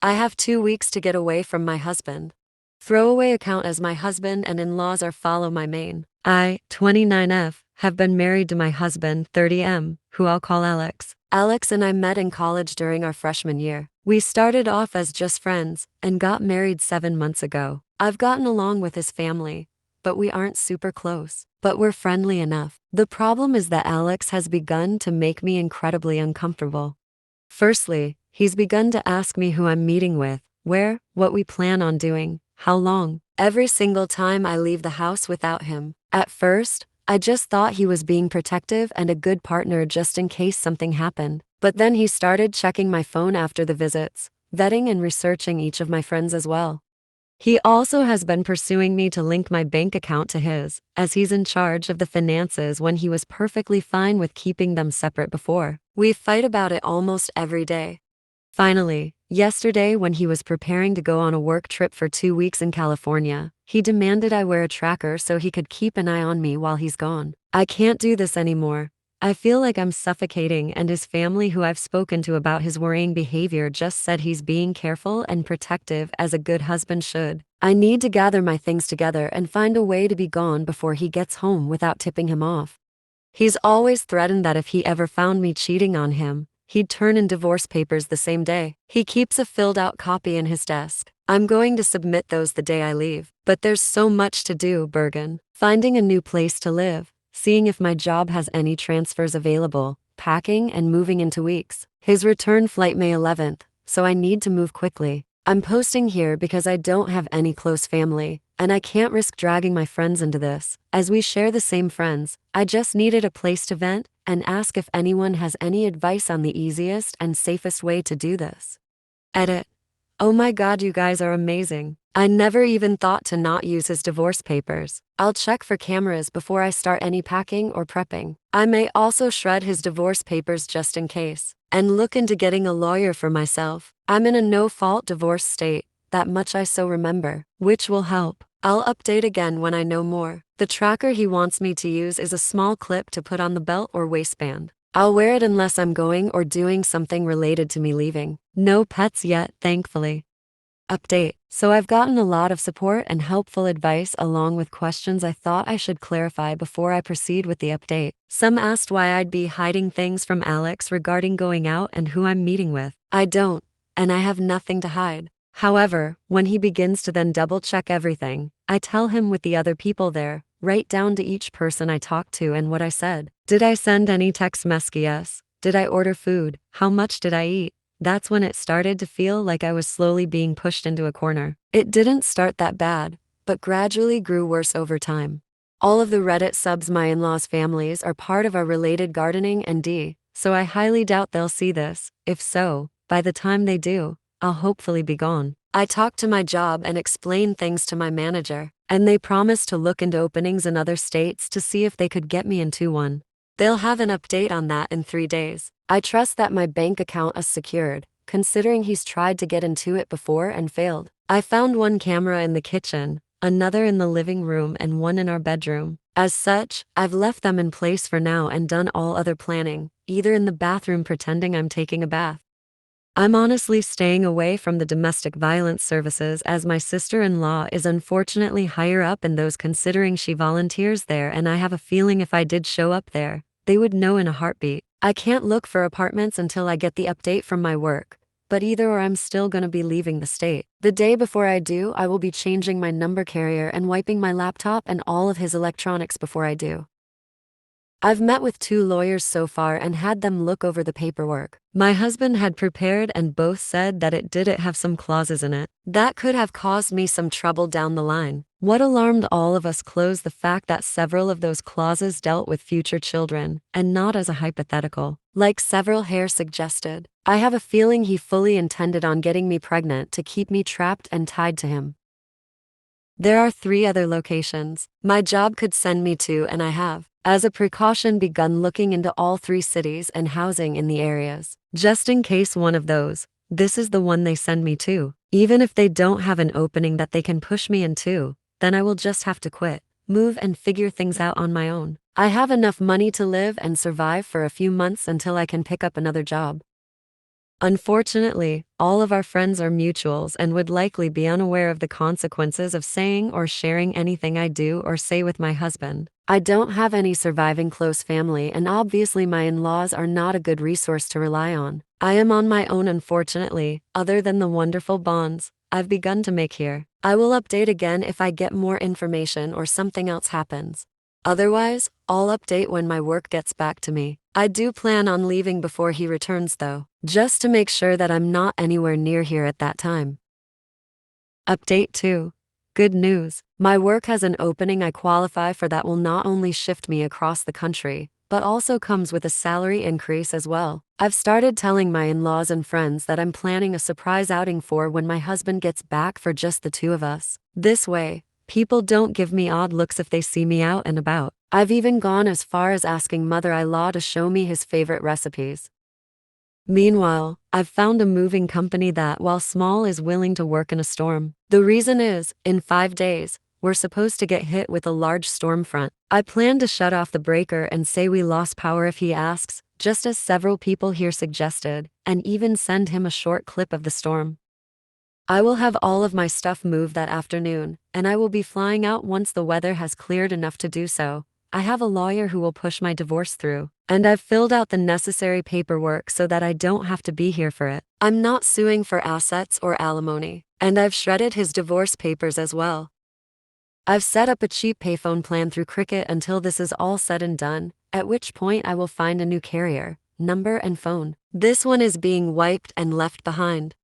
I have 2 weeks to get away from my husband. Throwaway account as my husband and in-laws are follow my main. I, 29F, have been married to my husband, 30M, who I'll call Alex. Alex and I met in college during our freshman year. We started off as just friends and got married 7 months ago. I've gotten along with his family, but we aren't super close. But we're friendly enough. The problem is that Alex has begun to make me incredibly uncomfortable. Firstly, he's begun to ask me who I'm meeting with, where, what we plan on doing, how long, every single time I leave the house without him. At first, I just thought he was being protective and a good partner just in case something happened. But then he started checking my phone after the visits, vetting and researching each of my friends as well. He also has been pursuing me to link my bank account to his, as he's in charge of the finances when he was perfectly fine with keeping them separate before. We fight about it almost every day. Finally, yesterday when he was preparing to go on a work trip for 2 weeks in California, he demanded I wear a tracker so he could keep an eye on me while he's gone. I can't do this anymore. I feel like I'm suffocating, and his family, who I've spoken to about his worrying behavior, just said he's being careful and protective as a good husband should. I need to gather my things together and find a way to be gone before he gets home without tipping him off. He's always threatened that if he ever found me cheating on him, he'd turn in divorce papers the same day. He keeps a filled-out copy in his desk. I'm going to submit those the day I leave. But there's so much to do, Bergen. Finding a new place to live, seeing if my job has any transfers available, packing and moving into weeks. His return flight May 11th, so I need to move quickly. I'm posting here because I don't have any close family, and I can't risk dragging my friends into this. As we share the same friends, I just needed a place to vent and ask if anyone has any advice on the easiest and safest way to do this. Edit. Oh my god, you guys are amazing. I never even thought to not use his divorce papers. I'll check for cameras before I start any packing or prepping. I may also shred his divorce papers just in case, and look into getting a lawyer for myself. I'm in a no-fault divorce state, that much I so remember, which will help. I'll update again when I know more. The tracker he wants me to use is a small clip to put on the belt or waistband. I'll wear it unless I'm going or doing something related to me leaving. No pets yet, thankfully. Update. So I've gotten a lot of support and helpful advice along with questions I thought I should clarify before I proceed with the update. Some asked why I'd be hiding things from Alex regarding going out and who I'm meeting with. I don't, and I have nothing to hide. However, when he begins to then double-check everything, I tell him with the other people there, right down to each person I talked to and what I said. Did I send any text messages? Did I order food? How much did I eat? That's when it started to feel like I was slowly being pushed into a corner. It didn't start that bad, but gradually grew worse over time. All of the Reddit subs my in-laws' families are part of our related gardening and D, so I highly doubt they'll see this. If so, by the time they do, I'll hopefully be gone. I talked to my job and explained things to my manager, and they promised to look into openings in other states to see if they could get me into one. They'll have an update on that in 3 days. I trust that my bank account is secured, considering he's tried to get into it before and failed. I found one camera in the kitchen, another in the living room, and one in our bedroom. As such, I've left them in place for now and done all other planning, either in the bathroom pretending I'm taking a bath. I'm honestly staying away from the domestic violence services as my sister-in-law is unfortunately higher up in those considering she volunteers there, and I have a feeling if I did show up there, they would know in a heartbeat. I can't look for apartments until I get the update from my work, but either or I'm still gonna be leaving the state. The day before I do, I will be changing my number carrier and wiping my laptop and all of his electronics before I do. I've met with 2 lawyers so far and had them look over the paperwork my husband had prepared, and both said that it didn't have some clauses in it that could have caused me some trouble down the line. What alarmed all of us closed the fact that several of those clauses dealt with future children, and not as a hypothetical, like several hair suggested. I have a feeling he fully intended on getting me pregnant to keep me trapped and tied to him. There are 3 other locations my job could send me to, and I have, as a precaution, begun looking into all 3 cities and housing in the areas. Just in case one of those, this is the one they send me to. Even if they don't have an opening that they can push me into, then I will just have to quit, move, and figure things out on my own. I have enough money to live and survive for a few months until I can pick up another job. Unfortunately, all of our friends are mutuals and would likely be unaware of the consequences of saying or sharing anything I do or say with my husband. I don't have any surviving close family, and obviously my in-laws are not a good resource to rely on. I am on my own, unfortunately, other than the wonderful bonds I've begun to make here. I will update again if I get more information or something else happens. Otherwise, I'll update when my work gets back to me. I do plan on leaving before he returns though, just to make sure that I'm not anywhere near here at that time. Update 2. Good news. My work has an opening I qualify for that will not only shift me across the country, but also comes with a salary increase as well. I've started telling my in-laws and friends that I'm planning a surprise outing for when my husband gets back for just the two of us. This way, people don't give me odd looks if they see me out and about. I've even gone as far as asking mother-in-law to show me his favorite recipes. Meanwhile, I've found a moving company that, while small, is willing to work in a storm. The reason is, in 5 days, we're supposed to get hit with a large storm front. I plan to shut off the breaker and say we lost power if he asks, just as several people here suggested, and even send him a short clip of the storm. I will have all of my stuff moved that afternoon, and I will be flying out once the weather has cleared enough to do so. I have a lawyer who will push my divorce through, and I've filled out the necessary paperwork so that I don't have to be here for it. I'm not suing for assets or alimony, and I've shredded his divorce papers as well. I've set up a cheap payphone plan through Cricket until this is all said and done, at which point I will find a new carrier, number and phone. This one is being wiped and left behind.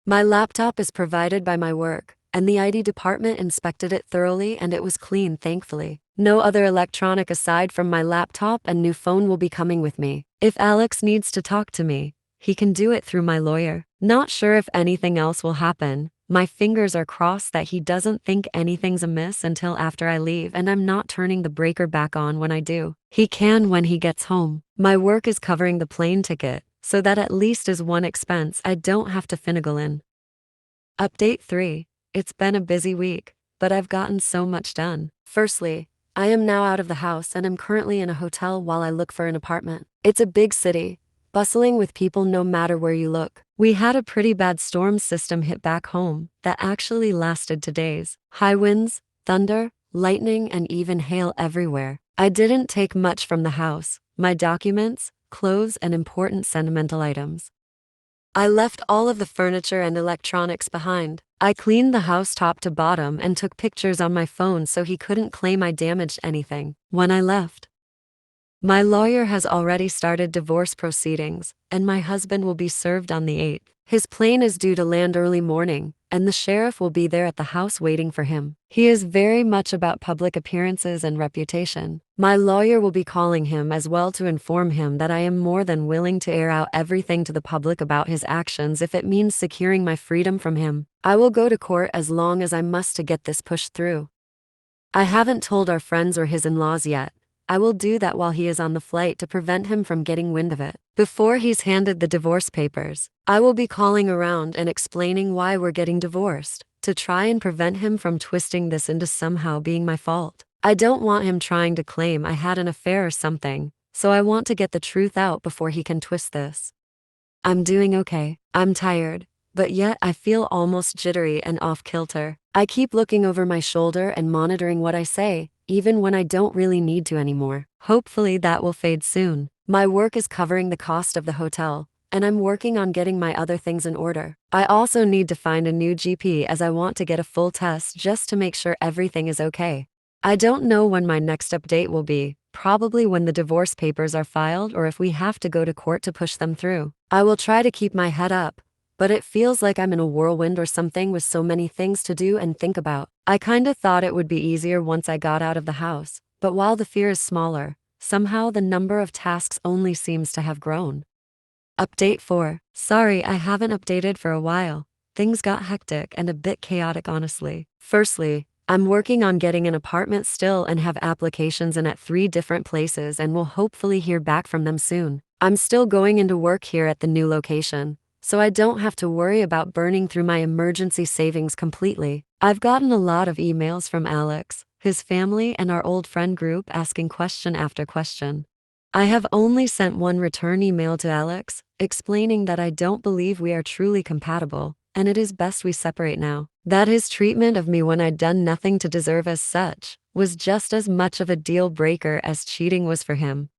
My laptop is provided by my work, and the IT department inspected it thoroughly and it was clean, thankfully. No other electronic aside from my laptop and new phone will be coming with me. If Alex needs to talk to me, he can do it through my lawyer. Not sure if anything else will happen. My fingers are crossed that he doesn't think anything's amiss until after I leave and I'm not turning the breaker back on when I do. He can when he gets home. My work is covering the plane ticket, so that at least is one expense I don't have to finagle in. Update 3. It's been a busy week, but I've gotten so much done. Firstly, I am now out of the house and am currently in a hotel while I look for an apartment. It's a big city, bustling with people no matter where you look. We had a pretty bad storm system hit back home that actually lasted 2 days. High winds, thunder, lightning, and even hail everywhere. I didn't take much from the house: my documents, clothes, and important sentimental items. I left all of the furniture and electronics behind. I cleaned the house top to bottom and took pictures on my phone so he couldn't claim I damaged anything when I left. My lawyer has already started divorce proceedings, and my husband will be served on the 8th. His plane is due to land early morning, and the sheriff will be there at the house waiting for him. He is very much about public appearances and reputation. My lawyer will be calling him as well to inform him that I am more than willing to air out everything to the public about his actions if it means securing my freedom from him. I will go to court as long as I must to get this pushed through. I haven't told our friends or his in-laws yet. I will do that while he is on the flight to prevent him from getting wind of it. Before he's handed the divorce papers, I will be calling around and explaining why we're getting divorced, to try and prevent him from twisting this into somehow being my fault. I don't want him trying to claim I had an affair or something, so I want to get the truth out before he can twist this. I'm doing okay. I'm tired, but yet I feel almost jittery and off-kilter. I keep looking over my shoulder and monitoring what I say, even when I don't really need to anymore. Hopefully that will fade soon. My work is covering the cost of the hotel, and I'm working on getting my other things in order. I also need to find a new GP as I want to get a full test just to make sure everything is okay. I don't know when my next update will be, probably when the divorce papers are filed or if we have to go to court to push them through. I will try to keep my head up, but it feels like I'm in a whirlwind or something with so many things to do and think about. I kinda thought it would be easier once I got out of the house, but while the fear is smaller, somehow the number of tasks only seems to have grown. Update 4. Sorry I haven't updated for a while. Things got hectic and a bit chaotic, honestly. Firstly, I'm working on getting an apartment still and have applications in at 3 different places and will hopefully hear back from them soon. I'm still going into work here at the new location, so I don't have to worry about burning through my emergency savings completely. I've gotten a lot of emails from Alex, his family, and our old friend group asking question after question. I have only sent one return email to Alex, explaining that I don't believe we are truly compatible, and it is best we separate now. That his treatment of me when I'd done nothing to deserve as such was just as much of a deal breaker as cheating was for him.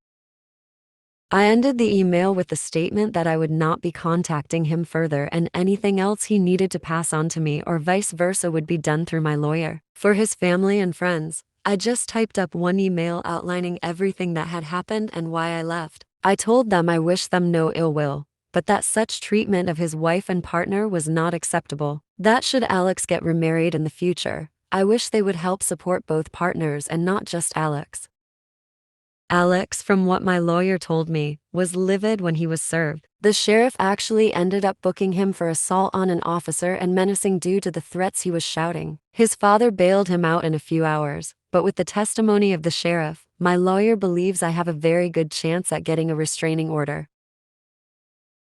I ended the email with the statement that I would not be contacting him further and anything else he needed to pass on to me or vice versa would be done through my lawyer. For his family and friends, I just typed up one email outlining everything that had happened and why I left. I told them I wished them no ill will, but that such treatment of his wife and partner was not acceptable. That should Alex get remarried in the future, I wish they would help support both partners and not just Alex. Alex, from what my lawyer told me, was livid when he was served. The sheriff actually ended up booking him for assault on an officer and menacing due to the threats he was shouting. His father bailed him out in a few hours, but with the testimony of the sheriff, my lawyer believes I have a very good chance at getting a restraining order.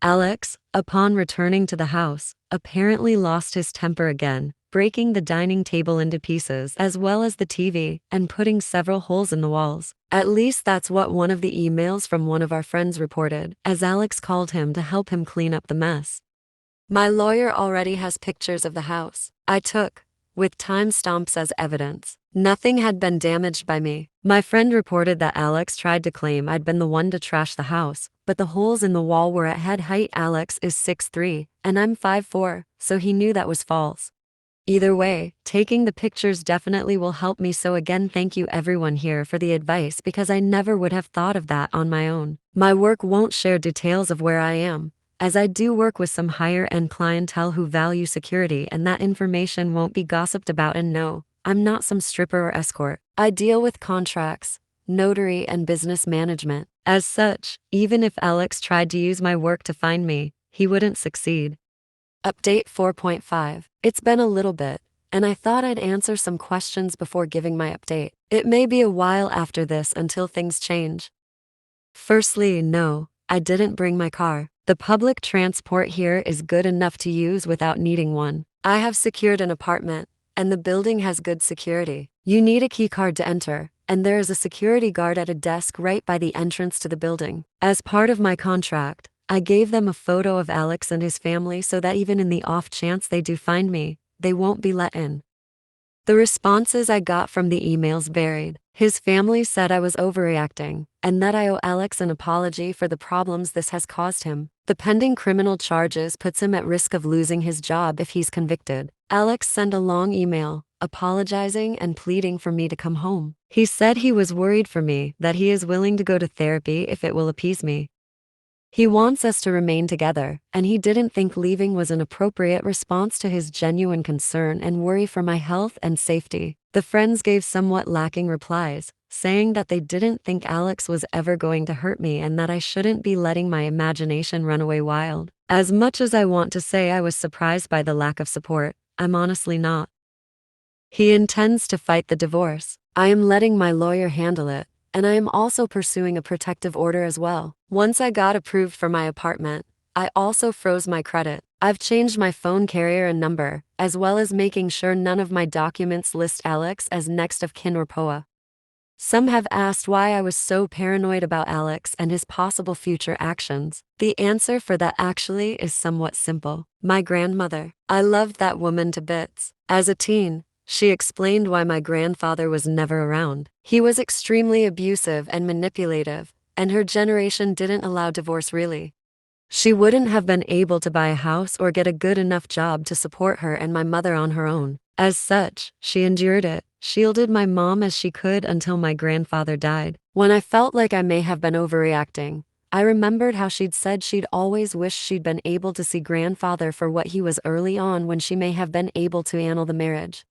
Alex, upon returning to the house, apparently lost his temper again, breaking the dining table into pieces as well as the TV, and putting several holes in the walls. At least that's what one of the emails from one of our friends reported, as Alex called him to help him clean up the mess. My lawyer already has pictures of the house I took, with timestamps as evidence. Nothing had been damaged by me. My friend reported that Alex tried to claim I'd been the one to trash the house, but the holes in the wall were at head height. Alex is 6'3", and I'm 5'4", so he knew that was false. Either way, taking the pictures definitely will help me, so again thank you everyone here for the advice because I never would have thought of that on my own. My work won't share details of where I am, as I do work with some higher-end clientele who value security, and that information won't be gossiped about. And no, I'm not some stripper or escort. I deal with contracts, notary, and business management. As such, even if Alex tried to use my work to find me, he wouldn't succeed. Update 4.5. It's been a little bit, and I thought I'd answer some questions before giving my update. It may be a while after this until things change. Firstly, no, I didn't bring my car. The public transport here is good enough to use without needing one. I have secured an apartment, and the building has good security. You need a key card to enter, and there is a security guard at a desk right by the entrance to the building. As part of my contract, I gave them a photo of Alex and his family so that even in the off chance they do find me, they won't be let in. The responses I got from the emails varied. His family said I was overreacting, and that I owe Alex an apology for the problems this has caused him. The pending criminal charges puts him at risk of losing his job if he's convicted. Alex sent a long email, apologizing and pleading for me to come home. He said he was worried for me, that he is willing to go to therapy if it will appease me. He wants us to remain together, and he didn't think leaving was an appropriate response to his genuine concern and worry for my health and safety. The friends gave somewhat lacking replies, saying that they didn't think Alex was ever going to hurt me and that I shouldn't be letting my imagination run away wild. As much as I want to say I was surprised by the lack of support, I'm honestly not. He intends to fight the divorce. I am letting my lawyer handle it, and I am also pursuing a protective order as well. Once I got approved for my apartment, I also froze my credit. I've changed my phone carrier and number, as well as making sure none of my documents list Alex as next of kin or POA. Some have asked why I was so paranoid about Alex and his possible future actions. The answer for that actually is somewhat simple. My grandmother. I loved that woman to bits. As a teen, she explained why my grandfather was never around. He was extremely abusive and manipulative, and her generation didn't allow divorce really. She wouldn't have been able to buy a house or get a good enough job to support her and my mother on her own. As such, she endured it, shielded my mom as she could until my grandfather died. When I felt like I may have been overreacting, I remembered how she'd said she'd always wished she'd been able to see grandfather for what he was early on when she may have been able to annul the marriage.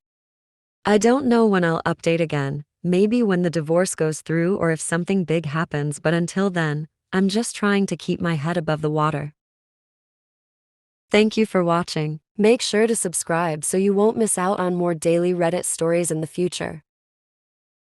I don't know when I'll update again, maybe when the divorce goes through or if something big happens, but until then, I'm just trying to keep my head above the water. Thank you for watching. Make sure to subscribe so you won't miss out on more daily Reddit stories in the future.